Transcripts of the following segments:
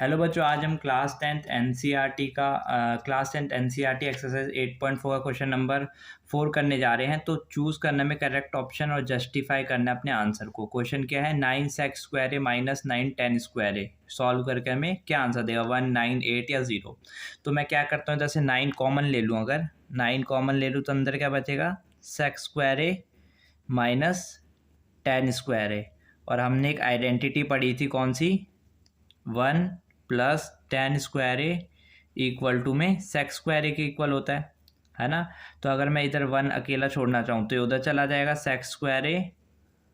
Hello बच्चों, आज हम क्लास टेंथ एनसीईआरटी एक्सरसाइज 8.4 का क्वेश्चन नंबर 4 करने जा रहे हैं। तो चूज़ करने में करेक्ट ऑप्शन और जस्टिफाई करना है अपने आंसर को। क्वेश्चन क्या है, 9x² माइनस 9 10² सॉल्व करके हमें क्या आंसर देगा, 1 9 8 या 0। तो मैं क्या करता हूँ, जैसे 9 कॉमन ले लूँ। अगर 9 कॉमन ले लूँ तो अंदर क्या बचेगा, x² माइनस 10²। और हमने एक आइडेंटिटी पढ़ी थी, कौन सी, 1 प्लस 10² इक्वल टू में sec² के इक्वल होता है ना। तो अगर मैं इधर 1 अकेला छोड़ना चाहूँ तो उधर चला जाएगा sec²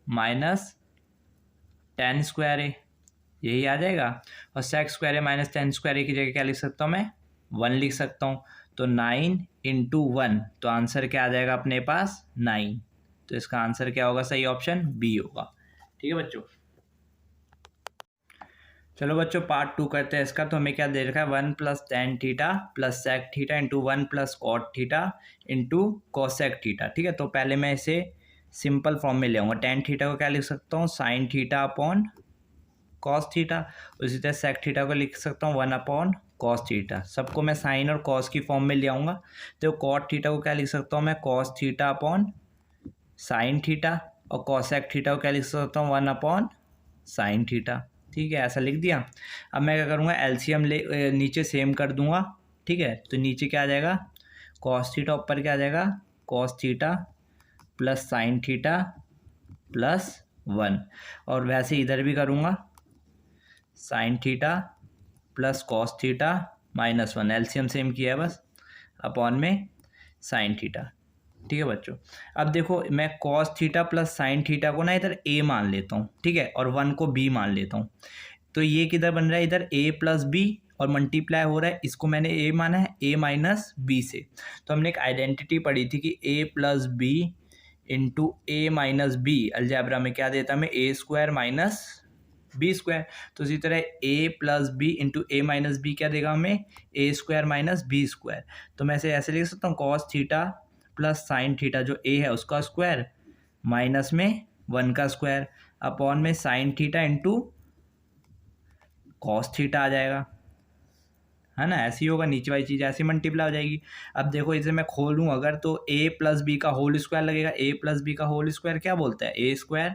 माइनस 10², यही आ जाएगा। और sec² माइनस 10² की जगह क्या लिख सकता हूँ मैं, 1 लिख सकता हूँ। तो 9 इंटू 1, तो आंसर क्या आ जाएगा अपने पास, 9। तो इसका आंसर क्या होगा, सही ऑप्शन बी होगा। ठीक है बच्चों, चलो बच्चों पार्ट 2 करते हैं इसका। तो हमें क्या दे रखा है, 1 plus tan theta plus sec theta into 1 plus cot theta into cosec theta. ठीक है, तो पहले मैं इसे सिंपल फॉर्म में ले आऊँगा। टेन थीटा को क्या लिख सकता हूँ, sign theta upon cos theta. उसी तरह सेक थीटा को लिख सकता हूँ 1 अपॉन कॉस थीटा। सबको मैं साइन और कॉस की फॉर्म में ले आऊँगा। तो कॉट थीटा को क्या लिख सकता हूँ मैं, cos theta upon sine theta. और कॉसेक थीटा को क्या लिख सकता हूँ, 1 अपॉन साइन थीटा। ठीक है, ऐसा लिख दिया। अब मैं क्या करूँगा, एलसीएम नीचे सेम कर दूंगा। ठीक है, तो नीचे क्या आ जाएगा, कॉस थीटा, ऊपर क्या आ जाएगा, cos theta plus sine theta plus 1। और वैसे इधर भी करूँगा, sine theta plus cos theta minus 1, LCM same किया है बस, अपॉन में साइन थीटा। ठीक है बच्चों, अब देखो मैं cos theta plus sine theta को ना इधर ए मान लेता हूँ। ठीक है, और 1 को बी मान लेता हूँ। तो ये किधर बन रहा है, इधर a प्लस बी और मल्टीप्लाई हो रहा है, इसको मैंने a माना है a माइनस बी से। तो हमने एक आइडेंटिटी पढ़ी थी कि a plus B into A minus B algebra में क्या देता हमें, a² माइनस b²। तो इसी तरह a plus B into A minus B क्या देगा हमें, a² माइनस b²। तो मैं इसे ऐसे लिख सकता हूँ, cos theta plus sine theta, जो a है उसका स्क्वायर माइनस में 1 का स्क्वायर अपॉन में sine theta into cos theta आ जाएगा, है ना। ऐसे ही होगा, नीचे वाली चीज़ ऐसे मल्टीप्लाई हो जाएगी। अब देखो इसे मैं खोलूँ अगर, तो a प्लस बी का होल स्क्वायर लगेगा। a प्लस बी का होल स्क्वायर क्या बोलता है, a²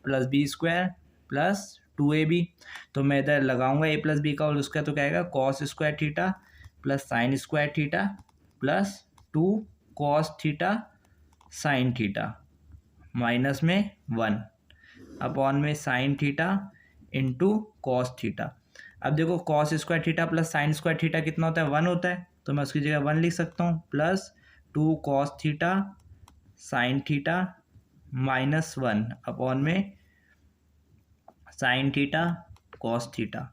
plus b² plus 2ab। तो मैं इधर लगाऊंगा a प्लस बी का होल स्क्वायर, तो क्या आएगा, cos² theta plus sin² theta plus 2 cos theta sine theta minus में 1 अपॉन में sine theta into cos theta. अब देखो cos² theta plus sin² theta कितना होता है, 1 होता है। तो मैं उसकी जगह 1 लिख सकता हूँ, plus 2 cos theta sine theta minus 1 upon में साइन थीटा कॉस थीटा।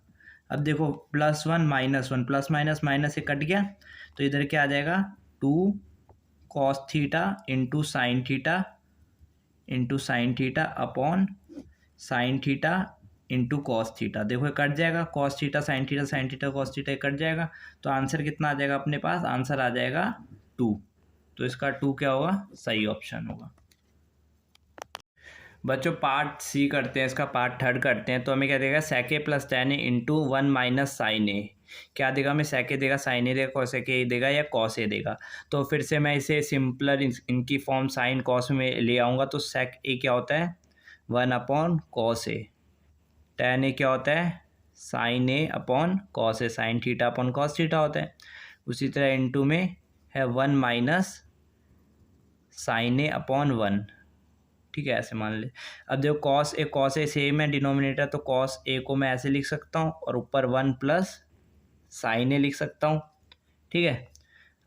अब देखो +1 -1, प्लस माइनस माइनस से कट गया, तो इधर क्या आ जाएगा, 2 cos theta into sine theta upon sine theta into cos theta. देखो ये कट जाएगा, cos theta sine theta cos theta cut जाएगा। तो आंसर कितना आ जाएगा अपने पास, आंसर आ जाएगा 2। तो इसका 2 क्या होगा, सही ऑप्शन होगा। बच्चों पार्ट सी करते हैं, इसका पार्ट थर्ड करते हैं। तो हमें क्या देगा, sec plus tan into 1 minus sine A. क्या देगा हमें, सेके देगा, साइन ए देगा, कॉसेक ए देगा या कॉस ए देगा। तो फिर से मैं इसे सिंपलर इनकी फॉर्म साइन कॉस में ले आऊँगा। तो सेक ए क्या होता है, 1 upon cos A. Tan A क्या होता है, sine A upon cos A, sine theta upon cos theta होता है। उसी तरह इनटू में है 1 माइनस साइन ए अपॉन 1। ठीक है, ऐसे मान ले। अब देखो कॉस ए सेम है डिनोमिनेटर, तो कॉस ए को मैं ऐसे लिख सकता हूँ और ऊपर 1 प्लस साइन ए लिख सकता हूँ। ठीक है,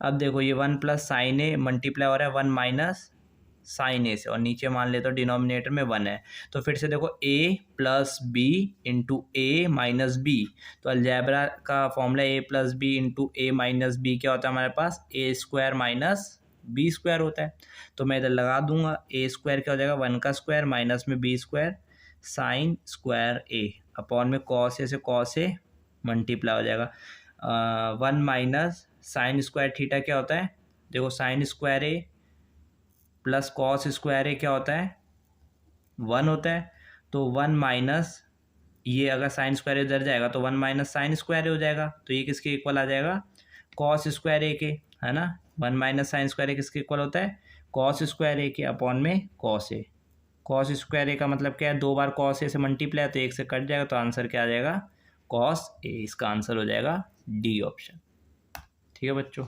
अब देखो ये 1 प्लस साइन ए मल्टीप्लाई हो रहा है 1 माइनस साइन ए से, और नीचे मान ले तो डिनोमिनेटर में 1 है। तो फिर से देखो a plus B into A minus B. तो अलजेब्रा का formula a plus B into A minus B क्या होता है हमारे पास, a² माइनस b² होता है। तो मैं इधर लगा दूंगा, a² क्या हो जाएगा, 1 का स्क्वायर माइनस में b² साइन स्क्वायर ए अपॉन में कॉस ए से कॉस ए मल्टीप्लाई हो जाएगा। 1 माइनस साइन स्क्वायर थीटा क्या होता है, देखो साइन स्क्वायर ए प्लस कॉस स्क्वायर ए क्या होता है, 1 होता है। तो 1 माइनस ये अगर साइन स्क्वायर इधर जाएगा तो 1 - sin² हो जाएगा, तो ये किसके इक्वल आ जाएगा, cos² के, है ना। 1 - sin² किसके इक्वल होता है, cos² के अपॉन में cos A। cos² का मतलब क्या है, 2 बार cos A से मल्टीप्लाई, तो 1 से कट जाएगा, तो आंसर क्या आ जाएगा, cos A। इसका आंसर हो जाएगा डी ऑप्शन। ठीक है बच्चों।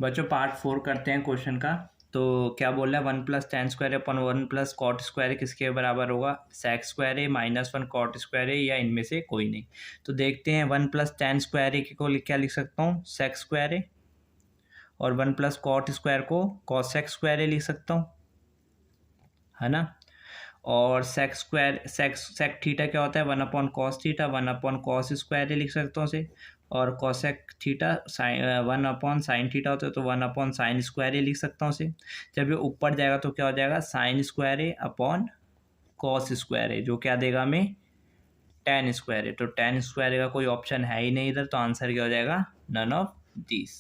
बच्चों पार्ट 4 करते हैं क्वेश्चन का। तो क्या बोल रहा है, 1 + tan² अपन 1 + cot² किसके बराबर होगा, sec² -1 cot² या इनमें से कोई नहीं। तो देखते हैं 1 + tan² को क्या लिख सकता हूँ, sec² और 1 + cot² को cosec² लिख सकता हूँ, है ना। और sec थीटा क्या होता है, 1/cos थीटा, 1/cos² लिख सकता हूँ उसे। और cosec थीटा 1/sin थीटा होता है, तो 1/sin² लिख सकता हूँ उसे। जब ये ऊपर जाएगा तो क्या हो जाएगा, sin² जो क्या देगा हमें, tan² तो tan² का कोई ऑप्शन है ही नहीं इधर, तो आंसर क्या हो जाएगा, नन ऑफ दीज।